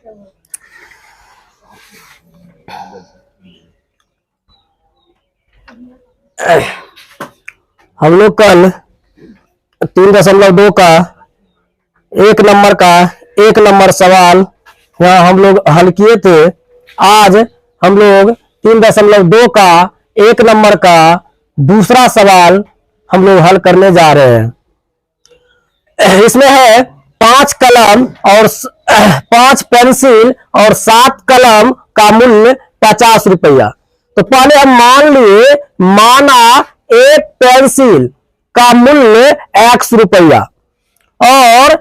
हम लोग कल 3.2 का 1 नंबर सवाल यहाँ हम लोग हल किए थे। आज हम लोग 3.2 का 1 नंबर का दूसरा सवाल हम लोग हल करने जा रहे हैं। इसमें है 5 कलम और 5 पेंसिल और 7 कलम का मूल्य 50 रुपया। तो पहले हम मान लिए, माना एक पेंसिल का मूल्य x रुपया और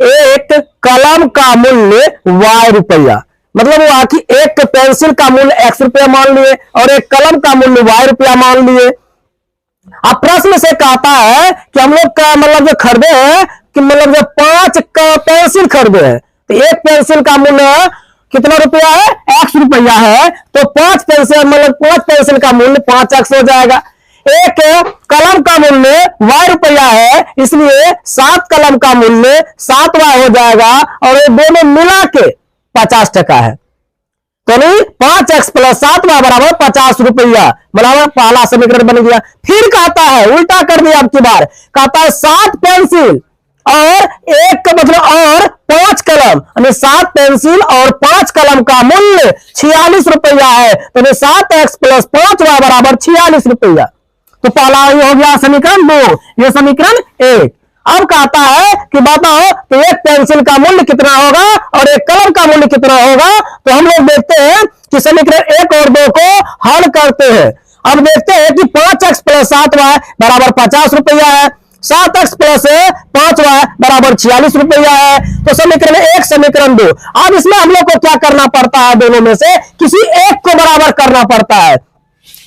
एक कलम का मूल्य y रुपया। मतलब हुआ कि एक पेंसिल का मूल्य x रुपया मान लिए और एक कलम का मूल्य y रुपया मान लिए। अब प्रश्न से कहता है कि हम लोग का मतलब जो खरीदे हैं कि मतलब जो 5 पेंसिल खरीदे हैं तो एक पेंसिल का मूल्य कितना रुपया है, x रुपया है। तो 5 पेंसिल मतलब 5 पेंसिल का मूल्य 5x हो जाएगा। एक कलम का मूल्य y रुपया है, इसलिए 7 कलम का मूल्य 7y हो जाएगा और ये दोनों मिला के 50 टका है। तो नहीं 5x + 7y बराबर 50 रुपया, बराबर पहला समीकरण बन गया। फिर कहता है, उल्टा कर दिया अब की बार, कहता है 7 पेंसिल और एक मतलब और 5 कलम, यानी 7 पेंसिल और 5 कलम का मूल्य 46 रुपया है। तो 7x + 5y बराबर 46 रुपया। तो पहला हो गया समीकरण 2, ये समीकरण 1। अब कहता है कि बताओ तो एक पेंसिल का मूल्य कितना होगा और एक कलम का मूल्य कितना होगा। तो हम लोग देखते हैं कि समीकरण 1 और 2 को हल करते हैं। अब देखते हैं कि 5x + 7y बराबर 50 रुपया है, 7x + 5y बराबर 46 रुपया है। तो समीकरण 1 समीकरण 2। अब इसमें हम लोग को क्या करना पड़ता है, दोनों में से किसी एक को बराबर करना पड़ता है।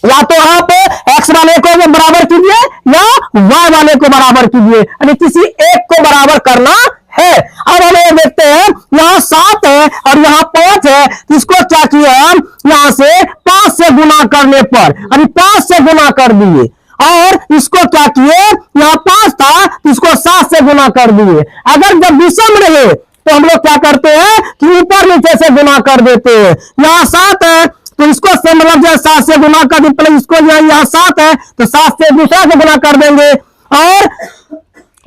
या तो आप x वाले को बराबर कीजिए या y वाले को बराबर कीजिए, यानी किसी एक को बराबर करना है। अब हमें देखते हैं यहाँ 7 है और यहाँ 5 है, तो इसको क्या किया हम यहाँ से 5 से गुना करने पर, यानी 5 से गुना कर दिए। और इसको क्या किए, यहाँ 5 था तो इसको 7 से गुना कर दिए। अगर जब विषम रहे तो हम लोग क्या करते हैं कि ऊपर नीचे से गुना कर देते हैं। यहाँ 7 है तो इसको से मतलब जो 7 से गुना कर दी, इसको यहाँ 7 है तो 7 से दूसरा से गुना कर देंगे और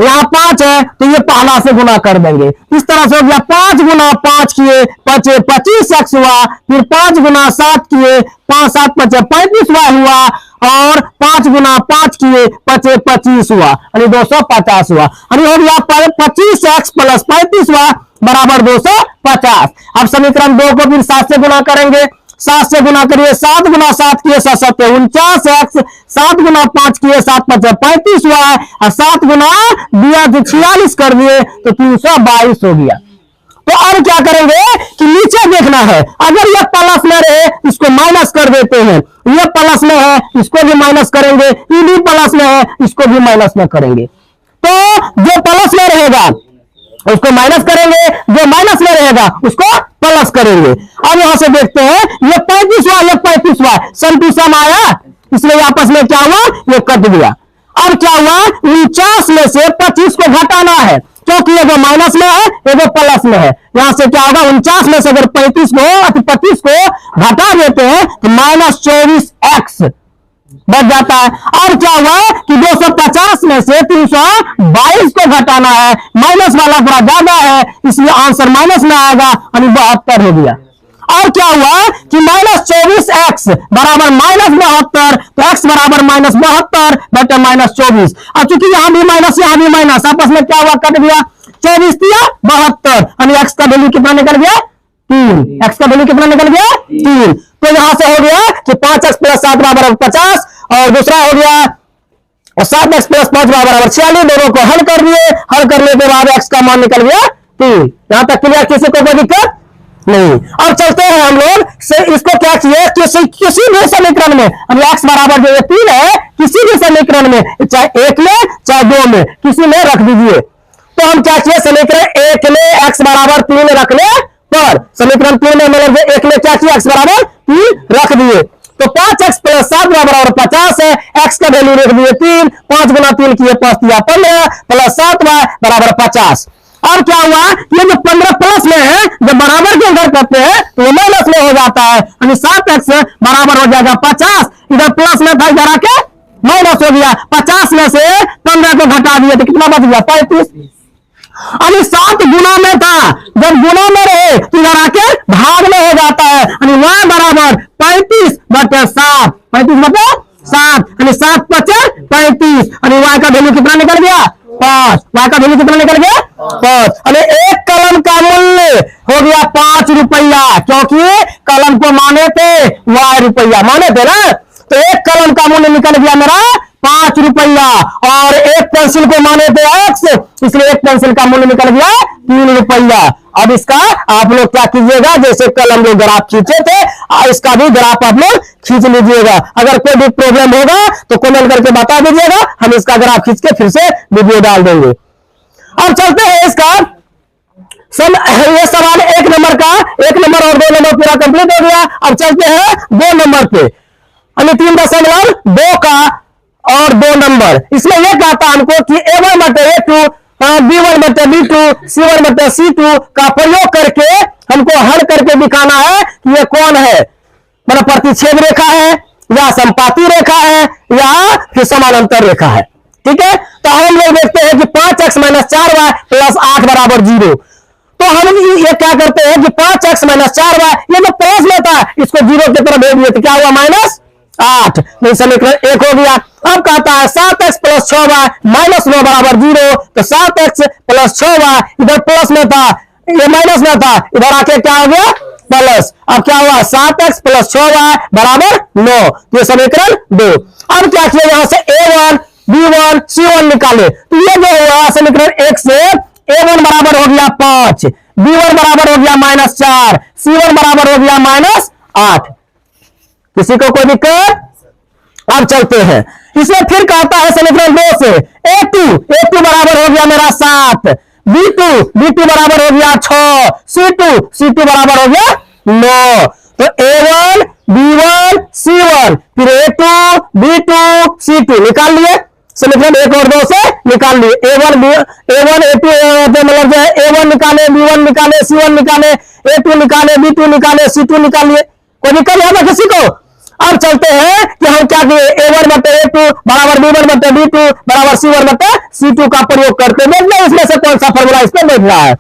यहाँ 5 है तो ये पहला से गुना कर देंगे। इस तरह से हो गया 5 गुना 5 किए 25x हुआ, फिर 5 गुना 7 किए 5 7 35y हुआ और 5 गुना 5 किए 25 हुआ, यानी 250 हुआ। यानी हो गया 25x + 35y बराबर 250। अब समीकरण 2 को फिर 7 से गुना करेंगे, 7 से गुना करिए, 7 गुना 7 किए 7 49x, 7 गुना 5 किए 7 35 हुआ है और 7 गुना दिया तो 46 कर दिए तो 322 हो गया। तो अब क्या करेंगे कि नीचे देखना है, अगर ये प्लस में रहे इसको माइनस कर देते हैं, ये प्लस में है इसको भी माइनस करेंगे, ये भी प्लस में है इसको भी माइनस में करेंगे। तो जो प्लस में रहेगा उसको माइनस करेंगे, जो माइनस में रहेगा उसको प्लस करेंगे। अब यहां से देखते हैं ये 35 हुआ, ये 35 हुआ, सम टू सम आया, इसलिए आपस में क्या हुआ, ये कट गया। अब क्या हुआ, 49 में से 25 को घटाना है, क्योंकि एगो माइनस में है एगो प्लस में है। यहां से क्या होगा, 49 में से अगर 25 को घटा देते हैं तो -24x बच जाता है। और क्या हुआ कि 250 में से 322 को घटाना है, माइनस वाला थोड़ा ज्यादा है इसलिए आंसर माइनस में आएगा, यानी 72 हो गया। और क्या हुआ कि -24x बराबर -72, तो x बराबर -72 बटे -24। और चूंकि यहां भी माइनस यहां भी माइनस, आपस में क्या हुआ, कट गया, 24 दिया 72, यानी x का वैल्यू कितना निकल गया, 3। x का वैल्यू कितना निकल गया, 3। तो यहां से हो गया कि 5x + 7 बराबर 50 और दूसरा हो गया 7x + 5 बराबर 46। दोनों को हल कर दिए, हल करने के बाद x का मान निकल गया 3। यहां तक क्लियर, किसी को कोई दिक्कत नहीं। अब चलते हैं हम लोग से इसको क्या किए, किसी भी समीकरण में अब x बराबर जो 3 है, किसी भी समीकरण में चाहे 1 में चाहे 2 में किसी में रख दीजिए। तो हम क्या किए, समीकरण 1 में x बराबर 3 रखने पर समीकरण 3 में मतलब 1 में क्या किया, x बराबर 3 रख दिए। तो 5x + 7 बराबर 50 है, x का वैल्यू रख दिए 3, 5 गुना 3 किए 5 दिया 15 + 7y बराबर 50। और क्या हुआ, ये जो 15 प्लस में है, जब बराबर के अंदर करते हैं तो वो माइनस में हो जाता है, यानी 7x बराबर हो जाएगा 50। इधर प्लस में था, इधर आके माइनस हो गया। 50 में से 15 को घटा दिए तो कितना बच गया? 35। अभी 7 गुना में था, जब गुना में रहे तो इधर आके भाग में हो जाता है, यानी y बराबर 35/7, 35/7, यानी 7 बचे 35, यानी y का वैल्यू कितना निकल गया? 5। y का वैल्यू कितना निकल गया? 5। अरे एक कलम का मूल्य हो गया 5 रुपया, क्योंकि कलम को माने थे y रुपया, माने थे ना, तो एक कलम का मूल्य निकल गया मेरा 5 रुपया, और एक पेंसिल को माने थे x, इसलिए एक पेंसिल का मूल्य निकल गया 3 रुपया। अब इसका आप लोग क्या कीजिएगा, जैसे कल हम लोग ग्राफ खींचे थे, इसका भी ग्राफ आप लोग खींच लीजिएगा। अगर कोई भी प्रॉब्लम होगा तो कमेंट करके बता दीजिएगा, हम इसका ग्राफ खींच के फिर से वीडियो डाल देंगे। अब चलते हैं इसका ये सवाल 1 नंबर का, 1 नंबर और 2 नंबर पूरा कंप्लीट हो गया। अब चलते हैं 2 नंबर पे, 3.2 का और 2 नंबर। इसमें यह कहता है हमको कि a1/a2, b1/b2, c1/c2 का प्रयोग करके हमको हल करके दिखाना है कि ये कौन है, मतलब प्रतिच्छेद रेखा है या संपाती रेखा है या फिर समानांतर रेखा है। ठीक है, तो हम लोग देखते हैं कि 5x - 4y + 8 = 0। तो हम ये क्या करते हैं कि 5x - 4y, ये जो प्लस में था इसको 0 की तरफ भेज दिए तो क्या हुआ? -8। समीकरण 1 हो गया। अब कहता है 7x + 6y - 9 = 0, तो 7x + 6y इधर प्लस में था, ये माइनस में था, इधर आके क्या हो गया? प्लस। अब क्या हुआ? 7x + 6y = 9, तो ये समीकरण 2। अब क्या किया, यहां से a1, b1, c1 निकाले, तो ये जो हुआ समीकरण 1 से a1 बराबर हो गया 5, b1 बराबर हो गया -4, c1 बराबर हो गया -8। किसी को कोई दिक्कत? अब चलते हैं, इसमें फिर कहता है समीकरण 2 से a2 बराबर हो गया मेरा 7, b2 बराबर हो गया 6, c2 बराबर हो गया 9। तो a1, b1, c1, फिर a2, b2, c2 निकाल लिए, समीकरण 1 और 2 से निकाल लिए। a1 a2 मतलब जो है a1 निकाले, b1 निकाले, c1 निकाले, a2 निकाले, b2 निकाले, c2 निकालिए। कोई दिक्कत यहाँ पर किसी को? अब चलते हैं कि हम क्या किए, a1/a2 बराबर b1/b2 बराबर c1/c2 का प्रयोग करते हैं। इसमें से कौन सा फॉर्मूला इसमें देख रहा है,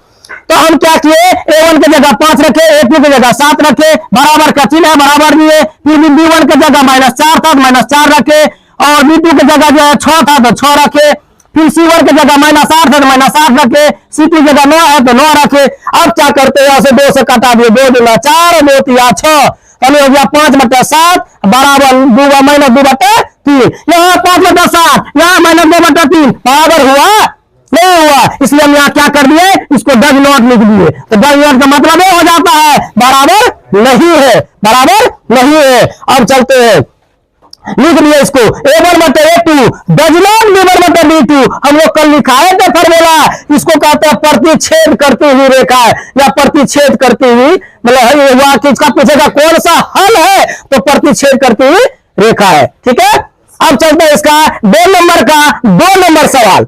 तो हम क्या किए, a1 की जगह 5 रखे, a2 की जगह 7 रखे, बराबर का चिन्ह है, बराबर दिए। फिर b1 की जगह -4 था, -4 रखे, और b2 की जगह जो है 6 था तो 6 रखे, फिर c1 की जगह -8 था तो -8 रखे, c2 की जगह 9 है तो 9 रखे। अब क्या करते हैं, यहां से 2 से कटा दिए, 2 दूना 4, 2 तिया 6, हो गया 5/7 बराबर -2/3। यहाँ 5/7, यहाँ -2/3 बराबर हुआ नहीं हुआ, इसलिए हम यहाँ क्या कर दिए, इसको डज नॉट लिख दिए। तो डज नॉट का मतलब ये हो जाता है बराबर नहीं है, बराबर नहीं है। अब चलते हैं, लिख दिए इसको, a1/a2 डज नॉट b1/b2। हम लोग कल लिखाए थे फॉर्मूला, इसको कहते हैं प्रतिच्छेद करती हुई रेखा या प्रतिच्छेद करती हुई, मतलब हुआ कि इसका पूछेगा कौन सा हल है, तो प्रतिच्छेद करती हुई रेखा है। ठीक है, अब चलते हैं इसका 2 नंबर सवाल।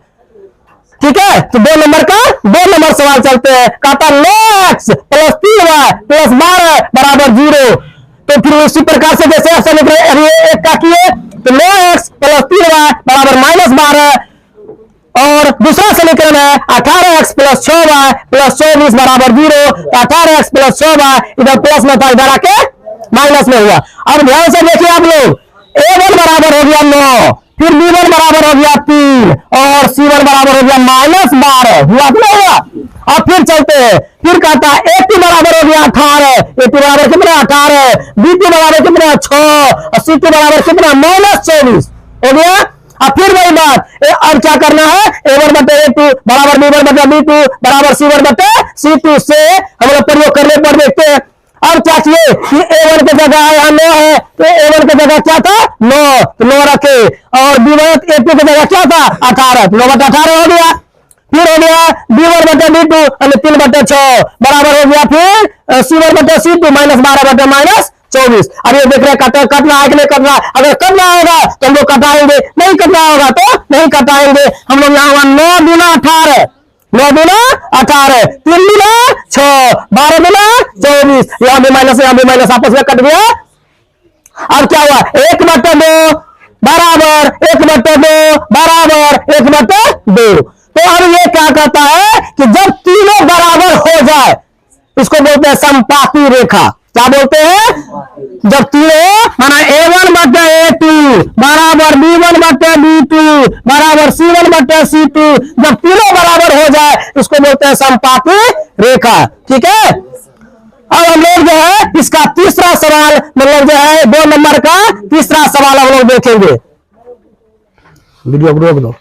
ठीक है, तो 2 नंबर सवाल चलते हैं। कहता 9x + 3y + 12 = 0। तो फिर इसी प्रकार से जैसे समीकरण 1 का किए, तो 9x + 3y = -12, और दूसरा समीकरण है 18x + 6y + 24 = 0। 18x + 6y इधर प्लस में था, इधर आके माइनस में हुआ। अब ध्यान से देखिए आप लोग, a1 बराबर हो गया 9, फिर b1 बराबर हो गया 3, और c1 बराबर हो गया -12, हुआ कि नहीं हुआ? अब फिर चलते हैं, फिर कहता है a2 बराबर हो गया 18, a2 बराबर कितना 18, b2 बराबर कितना 6, और c2 बराबर कितना -24 हो गया। अब फिर वही बात, अब क्या करना है, a1/a2 बराबर b1/b2 बराबर c1/c2 से हम लोग प्रयोग करने पर देखते हैं। अब क्या किए कि a1 की जगह यहाँ 9 है, तो a1 की जगह क्या था 9, तो 9 रखे, और b1 a2 की जगह क्या था 18, 9/18 हो गया। फिर हो गया b1/b2 यानी 3/6 बराबर हो गया, फिर c1/c2 -12/- 24। अब ये देख रहे हैं कटना है कि नहीं कटना। अगर करना होगा तो हम लोग कटाएंगे, नहीं करना होगा तो नहीं कटाएंगे। हम लोग यहाँ 9 दूना 18, 9 दूना 18, 3 दूना 6, 12 दूना 24, 20, यहाँ भी माइनस आपस में कट गया। अब क्या हुआ, 1/2 बराबर 1/2 बराबर 1/2। तो अब ये क्या कहता है कि जब तीनों बराबर हो जाए इसको बोलते हैं समपाती रेखा। क्या बोलते हैं, जब तीनों माना A1/A2 बराबर B1/B2 बराबर C1/C2, जब तीनों बराबर हो जाए इसको बोलते हैं समपाती रेखा। ठीक है, अब हम लोग जो है इसका तीसरा सवाल, मतलब जो है 2 नंबर का तीसरा सवाल हम लोग देखेंगे। वीडियो को रोक दो।